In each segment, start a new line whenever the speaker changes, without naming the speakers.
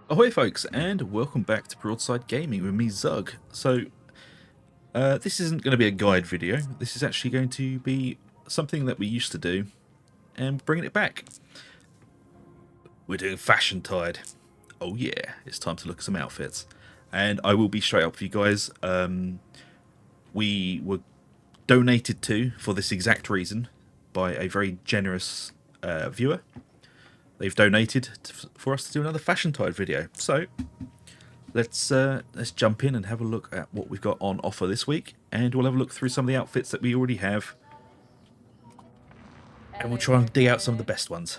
Ahoy folks, and welcome back to Broadside Gaming with me, Zug. This isn't going to be a guide video, this is actually going to be something that we used to do, and bringing it back. We're doing FashionTide. Oh yeah, it's time to look at some outfits. And I will be straight up with you guys, we were donated to for this exact reason by a very generous viewer. They've donated for us to do another FashionTide video. So let's jump in and have a look at what we've got on offer this week, and we'll have a look through some of the outfits that we already have, and we'll try and dig out some of the best ones.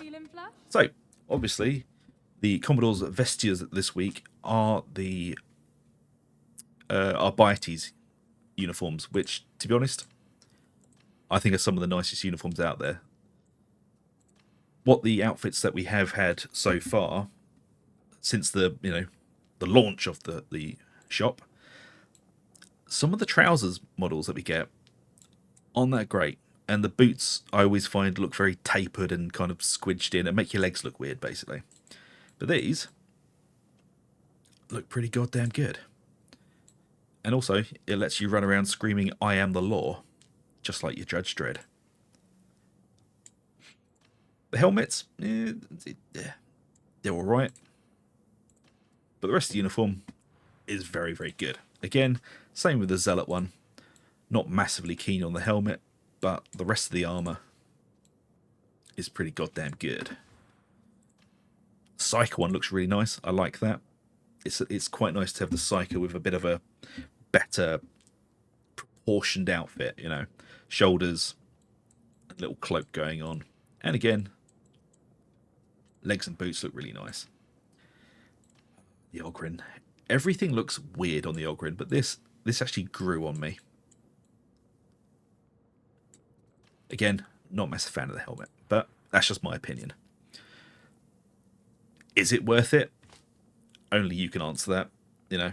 So obviously the Commodore's vestiaires this week are the Bieties uniforms, which, to be honest, I think are some of the nicest uniforms out there. What the outfits that we have had so far since the launch of the shop, some of the trousers models that we get aren't that great, and the boots I always find look very tapered and kind of squidged in and make your legs look weird, basically. But these look pretty goddamn good. And also, it lets you run around screaming, "I am the law," just like your Judge Dredd. The helmets, they're alright. But the rest of the uniform is very, very good. Again, same with the Zealot one. Not massively keen on the helmet, but the rest of the armour is pretty goddamn good. Psyker one looks really nice. I like that. It's quite nice to have the Psyker with a bit of a better proportioned outfit, you know. Shoulders, a little cloak going on. And again, legs and boots look really nice. The Ogryn. Everything looks weird on the Ogryn, but this actually grew on me. Again, not a massive fan of the helmet, but that's just my opinion. Is it worth it? Only you can answer that. You know,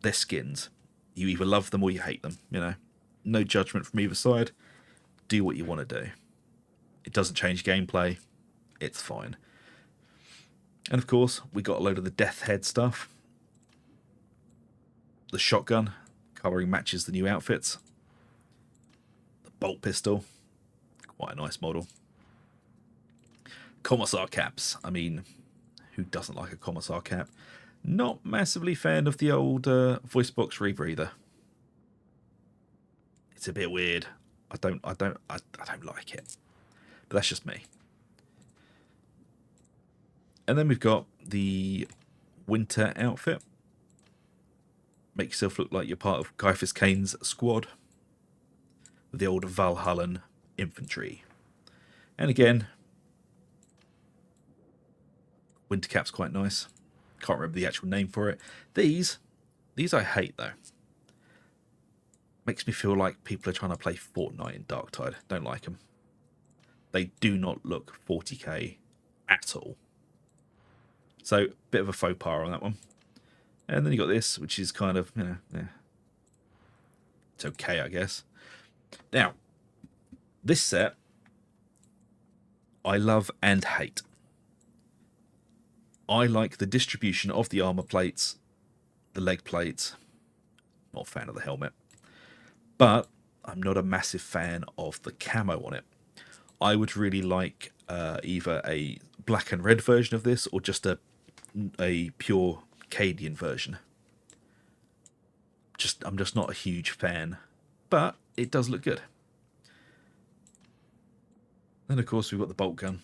they're skins. You either love them or you hate them, you know. No judgment from either side. Do what you want to do. It doesn't change gameplay. It's fine. And of course, we got a load of the Death Head stuff. The shotgun, colouring matches the new outfits. The bolt pistol, quite a nice model. Commissar caps. I mean, who doesn't like a Commissar cap? Not massively fan of the old voice box rebreather. It's a bit weird. I don't like it. But that's just me. And then we've got the winter outfit. Make yourself look like you're part of Caiaphas Kane's squad. With the old Valhallan infantry. And again, winter cap's quite nice. Can't remember the actual name for it. These I hate though. Makes me feel like people are trying to play Fortnite in Darktide. Don't like them. They do not look 40k at all. So, bit of a faux pas on that one. And then you got this, which is kind of, it's okay, I guess. Now, this set, I love and hate. I like the distribution of the armor plates, the leg plates. Not a fan of the helmet. But I'm not a massive fan of the camo on it. I would really like either a black and red version of this or just a pure Cadian version. I'm just not a huge fan, but it does look good. Then of course we've got the bolt gun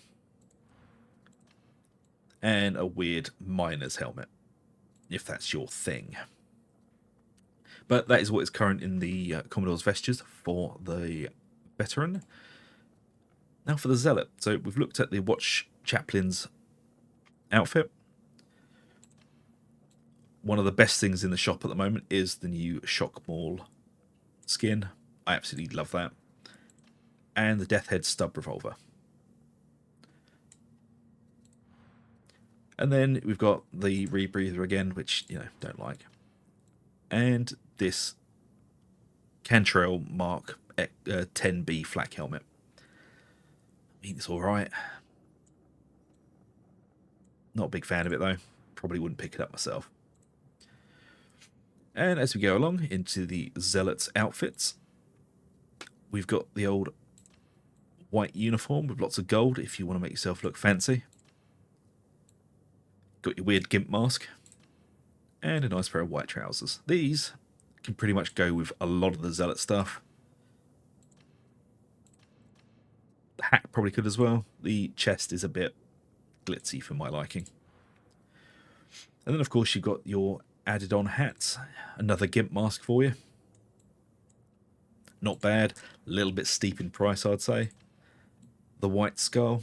and a weird miner's helmet, if that's your thing. But that is what is current in the Commodore's vestiaires for the veteran. Now for the Zealot. So we've looked at the Watch Chaplain's outfit. One of the best things in the shop at the moment is the new Shock Maul skin. I absolutely love that. And the Death Head stub revolver. And then we've got the rebreather again, which, don't like. And this Cantrell Mark 10B flak helmet. I mean, it's alright. Not a big fan of it though. probably wouldn't pick it up myself. And as we go along into the Zealots outfits, we've got the old white uniform with lots of gold if you want to make yourself look fancy. Got your weird gimp mask. And a nice pair of white trousers. These can pretty much go with a lot of the Zealot stuff. The hat probably could as well. The chest is a bit glitzy for my liking. And then of course you've got your added on hats. Another gimp mask for you. Not bad. A little bit steep in price, I'd say. The white skull.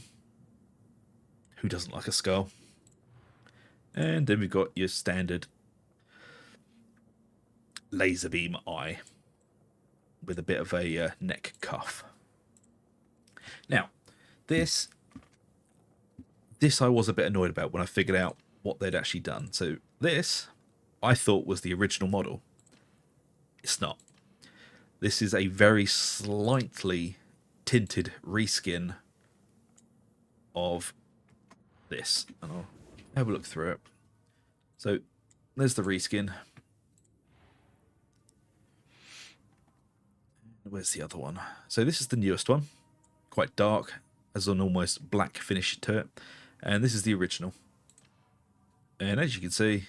Who doesn't like a skull? And then we've got your standard laser beam eye with a bit of a neck cuff. Now, this I was a bit annoyed about when I figured out what they'd actually done. So this, I thought was the original model. It's not. This is a very slightly tinted reskin of this. And I'll have a look through it. So there's the reskin. Where's the other one? So this is the newest one. Quite dark, has an almost black finish to it. And this is the original. And as you can see,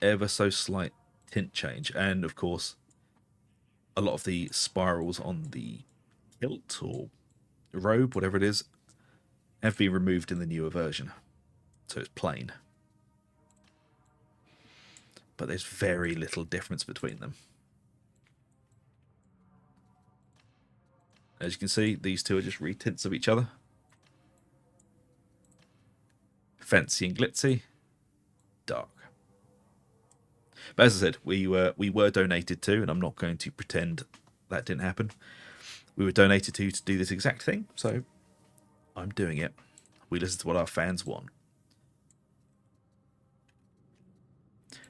ever so slight tint change. And of course, a lot of the spirals on the hilt or robe, whatever it is, have been removed in the newer version. So it's plain. But there's very little difference between them. As you can see, these two are just retints of each other. Fancy and glitzy, dark. But as I said, we were donated to, and I'm not going to pretend that didn't happen. We were donated to do this exact thing, so I'm doing it. We listen to what our fans want.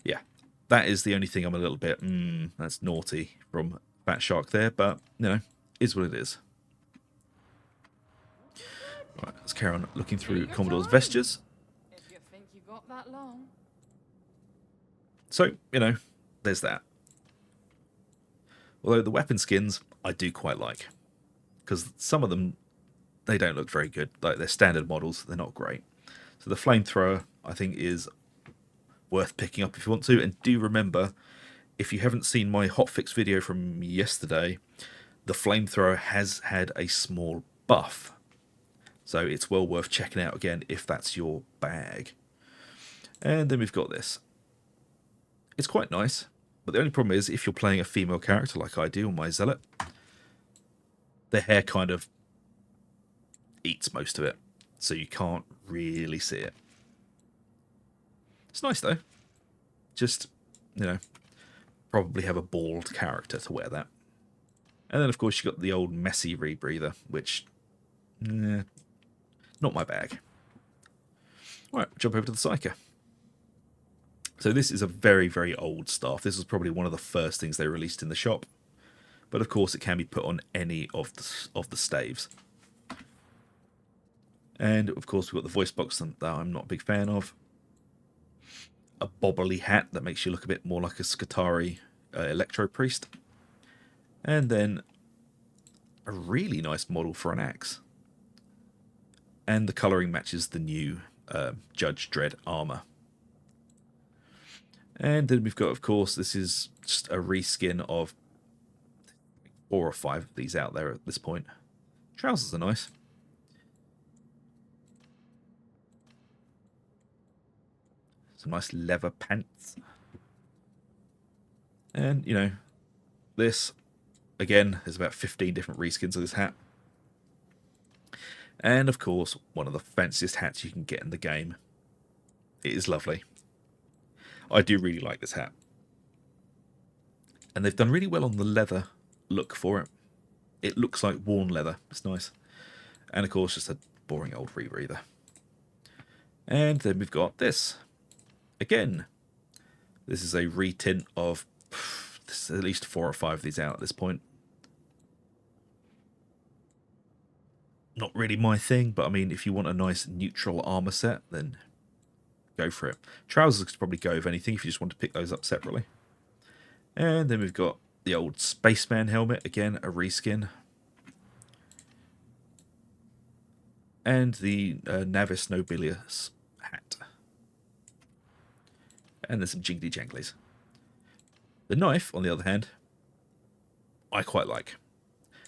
Yeah, that is the only thing I'm a little bit, that's naughty from Fat Shark there, but, you know, is what it is. Right, let's carry on looking through Commodore's vestures.
If you think you got that long.
So, you know, there's that. Although the weapon skins I do quite like. Because some of them, they don't look very good. Like, they're standard models, they're not great. So the flamethrower, I think, is worth picking up if you want to. And do remember, if you haven't seen my hotfix video from yesterday, the flamethrower has had a small buff. So it's well worth checking out again if that's your bag. And then we've got this. It's quite nice, but the only problem is if you're playing a female character like I do on my Zealot, the hair kind of eats most of it, so you can't really see it. It's nice though. Just, you know, probably have a bald character to wear that. And then of course you've got the old messy rebreather, which, not my bag. Right, jump over to the Psyker. So this is a very, very old staff. This was probably one of the first things they released in the shop. But of course it can be put on any of the staves. And of course we've got the voice box that I'm not a big fan of. A bobbly hat that makes you look a bit more like a Skitarii Electro Priest. And then a really nice model for an axe. And the colouring matches the new Judge Dredd armour. And then we've got, of course, this is just a reskin of 4 or 5 of these out there at this point. Trousers are nice. Some nice leather pants. And, you know, this, again, there's about 15 different reskins of this hat. And, of course, one of the fanciest hats you can get in the game. It is lovely. I do really like this hat. And they've done really well on the leather look for it. It looks like worn leather. It's nice. And, of course, just a boring old rebreather. And then we've got this. Again, this is a retint of there's at least 4 or 5 of these out at this point. Not really my thing, but I mean, if you want a nice neutral armor set, then go for it. Trousers could probably go with anything if you just want to pick those up separately. And then we've got the old Spaceman helmet, again, a reskin. And the Navis Nobilius hat. And there's some jingly janglies. The knife, on the other hand, I quite like.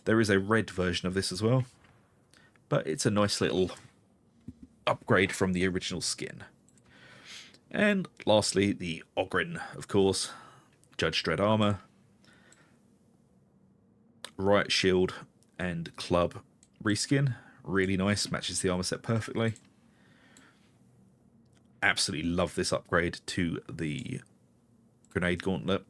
There is a red version of this as well, but it's a nice little upgrade from the original skin. And lastly, the Ogryn, of course. Judge Dredd armor, Riot shield and club reskin. Really nice, matches the armor set perfectly. Absolutely love this upgrade to the grenade gauntlet.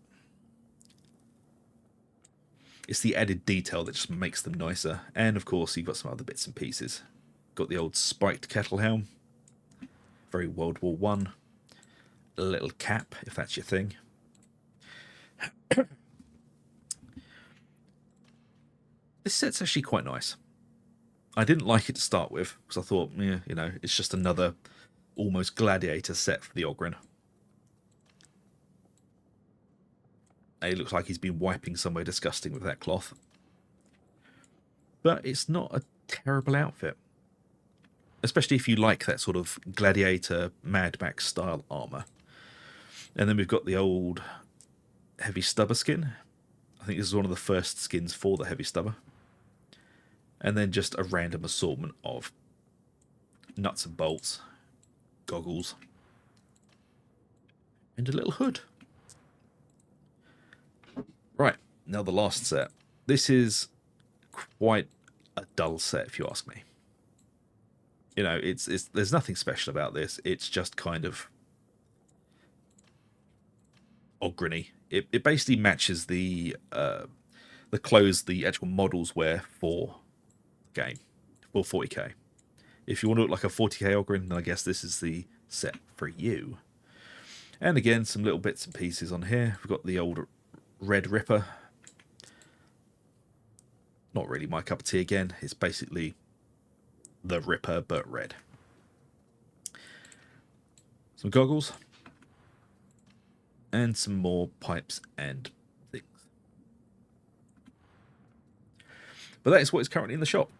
It's the added detail that just makes them nicer. And of course, you've got some other bits and pieces. Got the old spiked kettle helm. Very World War One. A little cap, if that's your thing. This set's actually quite nice. I didn't like it to start with, because I thought, yeah, you know, it's just another almost gladiator set for the Ogryn. He looks like he's been wiping somewhere disgusting with that cloth. But it's not a terrible outfit. Especially if you like that sort of gladiator, Mad Max style armor. And then we've got the old heavy stubber skin. I think this is one of the first skins for the heavy stubber. And then just a random assortment of nuts and bolts, goggles, and a little hood. Right, now the last set. This is quite a dull set, if you ask me. You know, there's nothing special about this. It's just kind of Ogryn-y. It basically matches the clothes the actual models wear for the game, for 40k. If you want to look like a 40k Ogryn, then I guess this is the set for you. And again, some little bits and pieces on here. We've got the old Red Ripper. Not really my cup of tea again. It's basically the Ripper, but red. Some goggles. And some more pipes and things. But that is what is currently in the shop.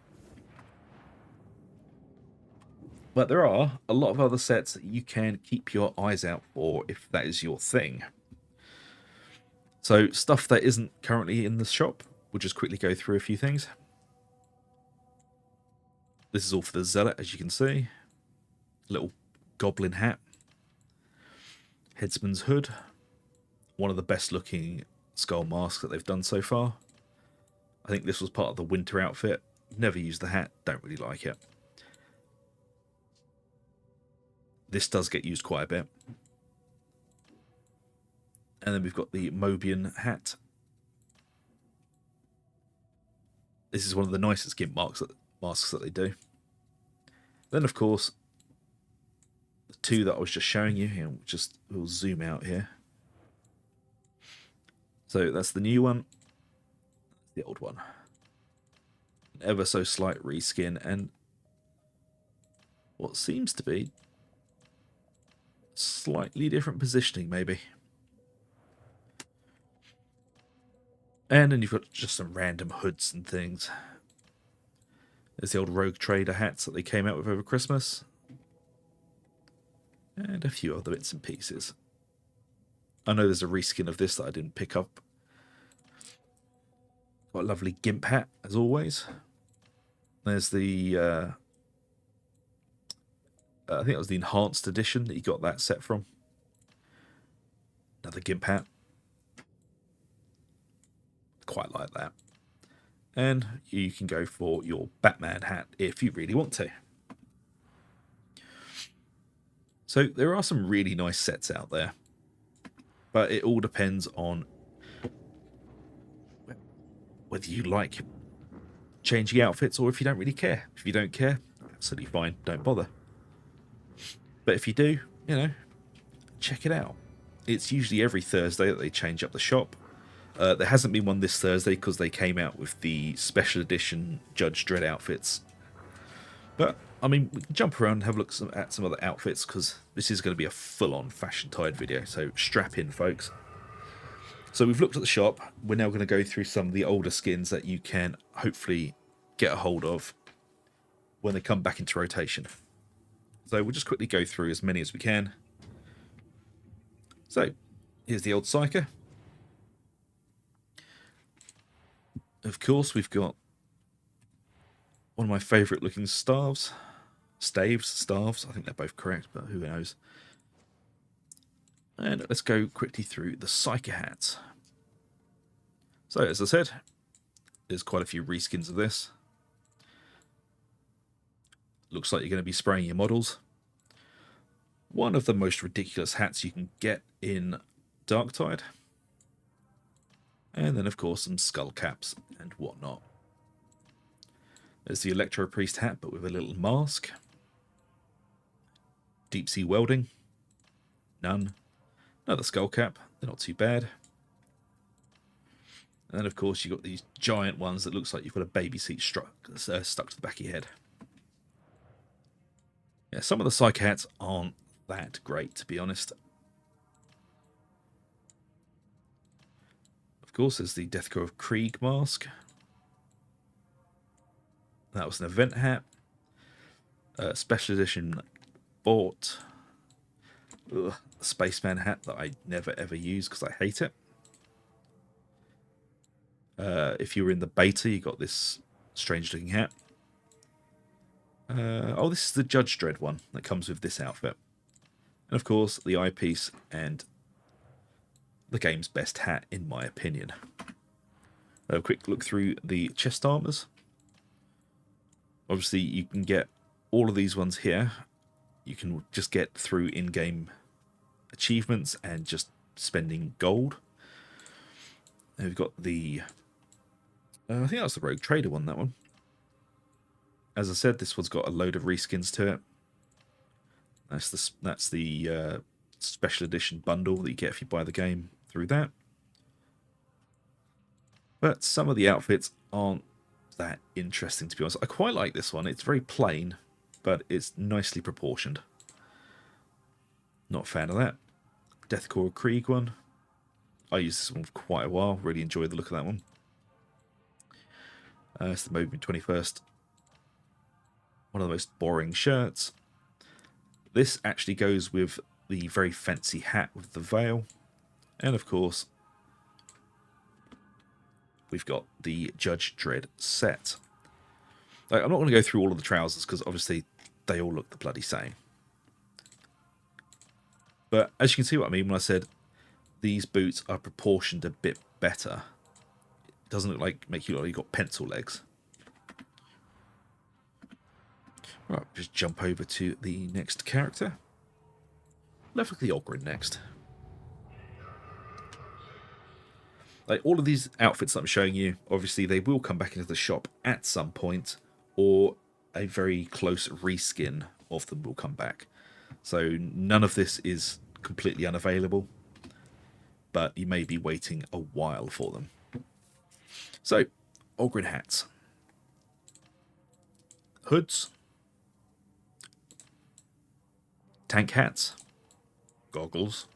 But there are a lot of other sets that you can keep your eyes out for if that is your thing. So stuff that isn't currently in the shop, we'll just quickly go through a few things. This is all for the Zealot, as you can see. Little goblin hat. Headsman's hood. One of the best looking skull masks that they've done so far. I think this was part of the winter outfit. Never used the hat, don't really like it. This does get used quite a bit. And then we've got the Mobian hat. This is one of the nicest gimp masks that they do. Then, of course, the two that I was just showing you here, we'll zoom out here. So that's the new one, the old one. An ever so slight reskin and what seems to be slightly different positioning, maybe. And then you've got just some random hoods and things. There's the old Rogue Trader hats that they came out with over Christmas. And a few other bits and pieces. I know there's a reskin of this that I didn't pick up. Got a lovely gimp hat, as always. There's the... I think it was the enhanced edition that you got that set from. Another gimp hat. Quite like that. And you can go for your Batman hat if you really want to. So there are some really nice sets out there. But it all depends on whether you like changing outfits or if you don't really care. If you don't care, absolutely fine, don't bother. But if you do, you know, check it out. It's usually every Thursday that they change up the shop. There hasn't been one this Thursday because they came out with the special edition Judge Dredd outfits. But I mean, we can jump around and have a look at some other outfits, because this is going to be a full-on FashionTide video, so strap in, folks. So we've looked at the shop. We're now going to go through some of the older skins that you can hopefully get a hold of when they come back into rotation. So we'll just quickly go through as many as we can. So here's the old Psyker. Of course, we've got one of my favourite looking staves. Staves. I think they're both correct, but who knows. And let's go quickly through the Psyker hats. So, as I said, there's quite a few reskins of this. Looks like you're going to be spraying your models. One of the most ridiculous hats you can get in Darktide. And then, of course, some skull caps and whatnot. There's the Electro Priest hat, but with a little mask. Deep sea welding. None. Another skull cap. They're not too bad. And then, of course, you've got these giant ones that looks like you've got a baby seat stuck to the back of your head. Yeah, some of the Psych hats aren't that great, to be honest. Of course, there's the Deathcore of Krieg mask. That was an event hat. Special edition bought. Ugh, Spaceman hat that I never ever use because I hate it. If you were in the beta, you got this strange looking hat. Oh, this is the Judge Dredd one that comes with this outfit. And of course, the eyepiece and the game's best hat, in my opinion. A quick look through the chest armors. Obviously, you can get all of these ones here. You can just get through in-game achievements and just spending gold. And we've got the... I think that's the Rogue Trader one, that one. As I said, this one's got a load of reskins to it. That's the special edition bundle that you get if you buy the game through that. But some of the outfits aren't that interesting, to be honest. I quite like this one. It's very plain, but it's nicely proportioned. Not a fan of that. Deathcore Krieg one. I used this one for quite a while. Really enjoyed the look of that one. It's the Movement 21st. One of the most boring shirts. This actually goes with the very fancy hat with the veil. And of course, we've got the Judge Dredd set. I'm not going to go through all of the trousers because obviously they all look the bloody same. But as you can see what I mean when I said these boots are proportioned a bit better. It doesn't look like make you look like you've got pencil legs. Right, just jump over to the next character. Let's look at the Ogryn next. Like all of these outfits that I'm showing you, obviously they will come back into the shop at some point, or a very close reskin of them will come back. So none of this is completely unavailable, but you may be waiting a while for them. So, Ogryn hats. Hoods. Tank hats. Goggles.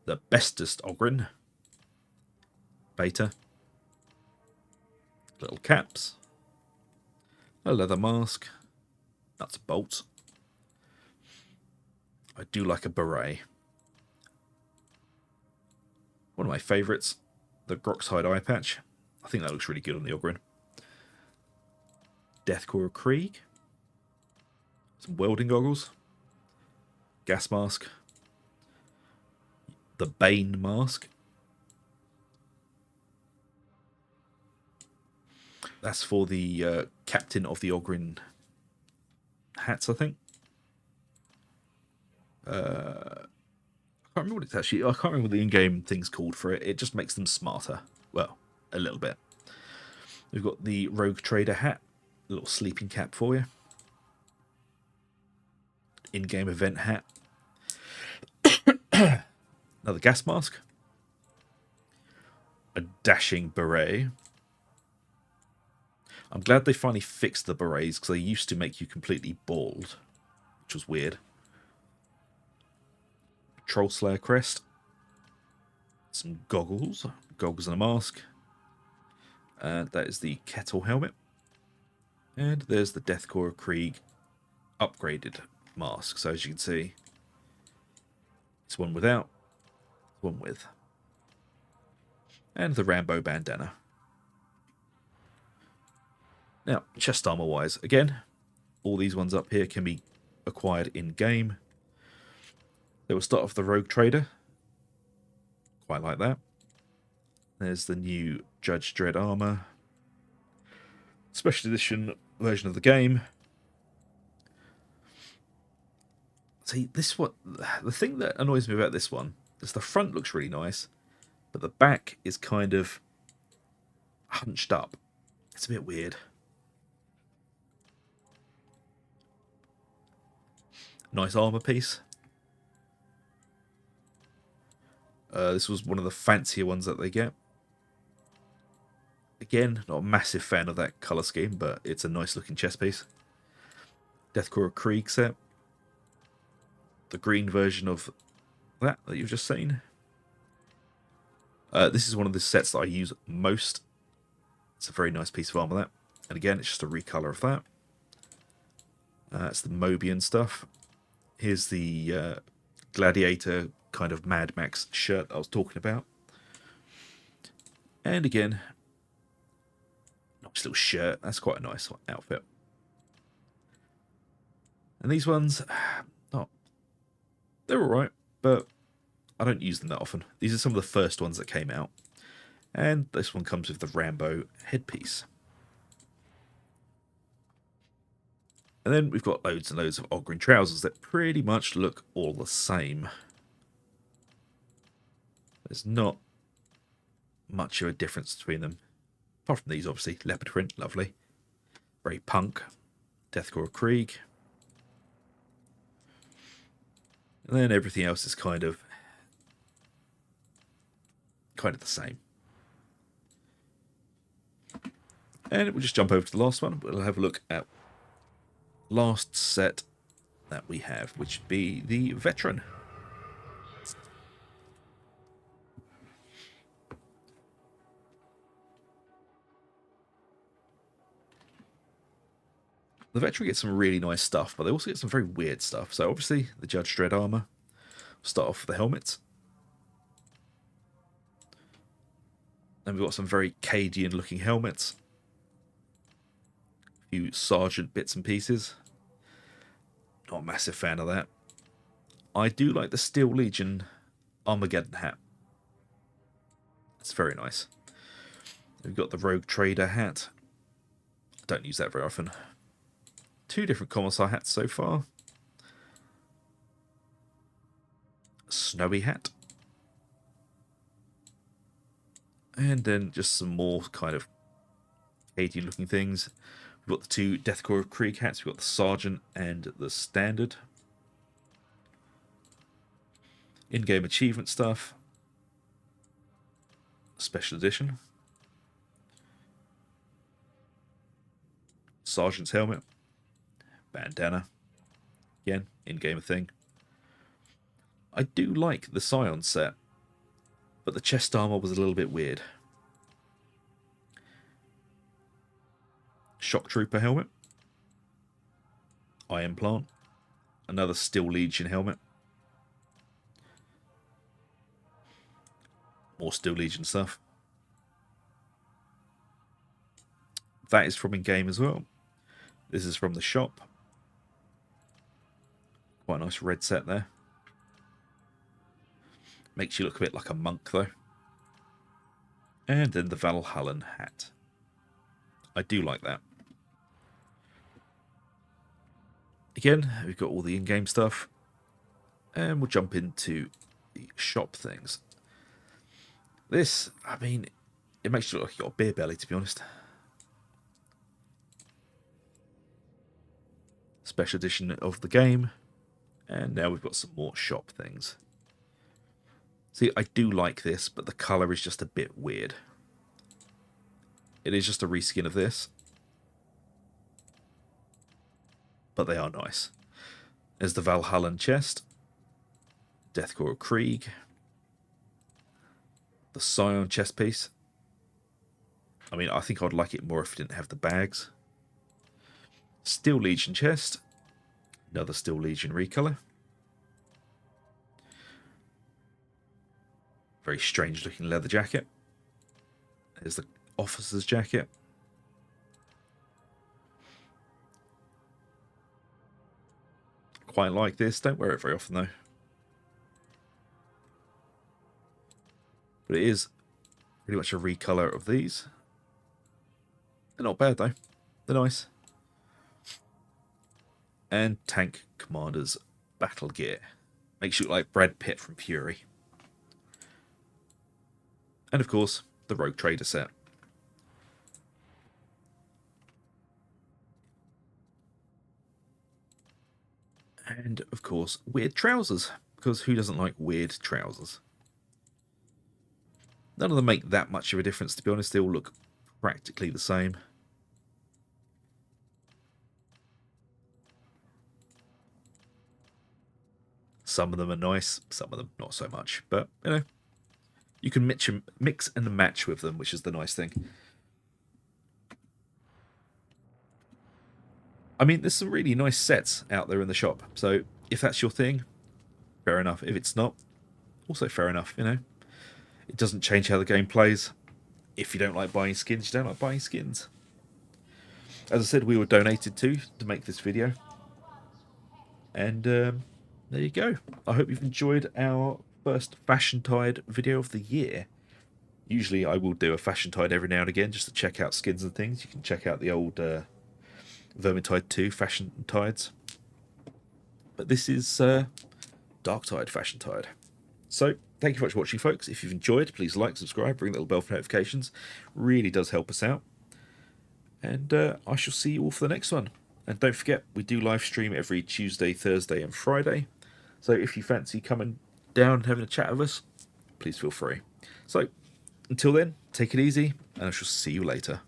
The bestest Ogryn. Beta. Little caps. A leather mask. Nuts and bolts. I do like a beret. One of my favourites, the Darktide eye patch. I think that looks really good on the Ogryn. Deathcore Krieg. Some welding goggles. Gas mask. The Bane mask. That's for the captain of the Ogryn hats, I think. I can't remember what it's actually. I can't remember what the in-game thing's called for it. It just makes them smarter. Well, a little bit. We've got the Rogue Trader hat, a little sleeping cap for you. In-game event hat. Another gas mask. A dashing beret. I'm glad they finally fixed the berets, because they used to make you completely bald, which was weird. Troll Slayer crest. Some goggles. Goggles and a mask. That is the kettle helmet. And there's the Deathcore Krieg upgraded mask. So as you can see, it's one without, one with. And the Rambo bandana. Now, chest armor wise, again, all these ones up here can be acquired in-game. They will start off the Rogue Trader. Quite like that. There's the new Judge Dredd armor. Special edition version of the game. See, this one, the thing that annoys me about this one is the front looks really nice, but the back is kind of hunched up. It's a bit weird. Nice armor piece. This was one of the fancier ones that they get. Again, not a massive fan of that colour scheme, but it's a nice looking chest piece. Deathcore Krieg set. The green version of that you've just seen. This is one of the sets that I use most. It's a very nice piece of armour, that. And again, it's just a recolour of that. It's the Mobian stuff. Here's the Gladiator kind of Mad Max shirt I was talking about. And again, nice little shirt. That's quite a nice outfit. And these ones, they're alright, but I don't use them that often. These are some of the first ones that came out. And this one comes with the Rambo headpiece. And then we've got loads and loads of Ogryn trousers that pretty much look all the same. There's not much of a difference between them. Apart from these, obviously. Leopard print, lovely. Very punk. Deathcore Krieg. And then everything else is kind of the same. And we'll just jump over to the last one. We'll have a look at last set that we have, which would be the Veteran. The Veteran gets some really nice stuff, but they also get some very weird stuff. So obviously, the Judge Dredd armor. We'll start off with the helmets. Then we've got some very Cadian looking helmets. A few Sergeant bits and pieces. Not a massive fan of that. I do like the Steel Legion Armageddon hat. It's very nice. We've got the Rogue Trader hat. I don't use that very often. 2 different Commissar hats so far. A snowy hat. And then just some more kind of Cadian looking things. We've got the 2 Deathcore Krieg hats. We've got the Sergeant and the Standard. In-game achievement stuff. Special edition. Sergeant's helmet. Bandana. Again, in-game thing. I do like the Scion set, but the chest armor was a little bit weird. Shock Trooper helmet. Eye implant. Another Steel Legion helmet. More Steel Legion stuff. That is from in-game as well. This is from the shop. Quite a nice red set there. Makes you look a bit like a monk though. And then the Valhallan hat. I do like that. Again, we've got all the in-game stuff. And we'll jump into the shop things. This, I mean, it makes you look like you've got a beer belly, to be honest. Special edition of the game. And now we've got some more shop things. See, I do like this, but the colour is just a bit weird. It is just a reskin of this. but they are nice. There's the Valhallan chest, Deathcore of Krieg, the Scion chest piece. I mean, I think I'd like it more if it didn't have the bags. Steel Legion chest, another Steel Legion recolor. Very strange looking leather jacket. There's the officer's jacket. Quite like this. Don't wear it very often though. But it is pretty much a recolor of these. They're not bad though. They're nice. And Tank Commander's battle gear. Makes you look like Brad Pitt from Fury. And of course, the Rogue Trader set. And of course, weird trousers. Because who doesn't like weird trousers? None of them make that much of a difference, to be honest. They all look practically the same. Some of them are nice, some of them not so much. But, you know, you can mix and match with them, which is the nice thing. I mean, there's some really nice sets out there in the shop. So if that's your thing, fair enough. If it's not, also fair enough, you know. It doesn't change how the game plays. If you don't like buying skins, you don't like buying skins. As I said, we were donated to make this video. And there you go. I hope you've enjoyed our first FashionTide video of the year. Usually I will do a FashionTide every now and again just to check out skins and things. You can check out the old Vermintide 2 FashionTides. But this is Darktide FashionTide. So, thank you very much for watching, folks. If you've enjoyed, please like, subscribe, ring that little bell for notifications. Really does help us out. And I shall see you all for the next one. And don't forget, we do live stream every Tuesday, Thursday and Friday. So if you fancy coming down and having a chat with us, please feel free. So, until then, take it easy, and I shall see you later.